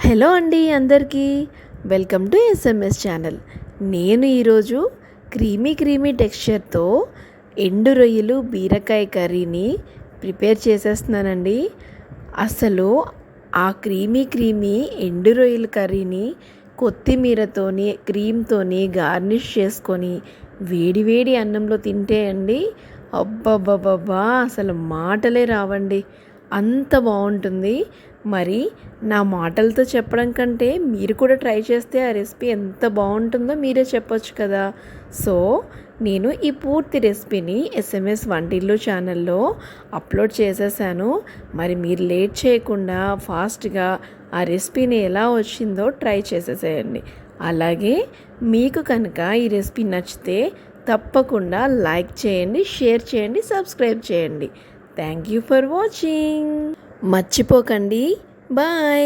Hello అండి అందరికీ welcome to SMS channel. నేను ఈరోజు క్రీమీ టెక్స్చర్తో ఎండు రొయ్యలు బీరకాయ కర్రీని ప్రిపేర్ చేసేస్తున్నానండి. అసలు ఆ క్రీమీ ఎండు రొయ్యల కర్రీని కొత్తిమీరతోని క్రీమ్తోని గార్నిష్ చేసుకొని వేడి అన్నంలో తింటే అండి అబ్బబ్బబ్బబ్బా అసలు మాటలే రావండి, అంత బాగుంటుంది. మరి నా మాటలతో చెప్పడం కంటే మీరు కూడా ట్రై చేస్తే ఆ రెసిపీ ఎంత బాగుంటుందో మీరే చెప్పొచ్చు కదా. సో నేను ఈ పూర్తి రెసిపీని ఎస్ఎంఎస్ వంటిల్లు ఛానల్లో అప్లోడ్ చేసేసాను. మరి మీరు లేట్ చేయకుండా ఫాస్ట్గా ఆ రెసిపీని ఎలా వచ్చిందో ట్రై చేసేసేయండి. అలాగే మీకు కనుక ఈ రెసిపీ నచ్చితే తప్పకుండా లైక్ చేయండి, షేర్ చేయండి, సబ్స్క్రైబ్ చేయండి. Thank you for watching. మర్చిపోకండి. బాయ్.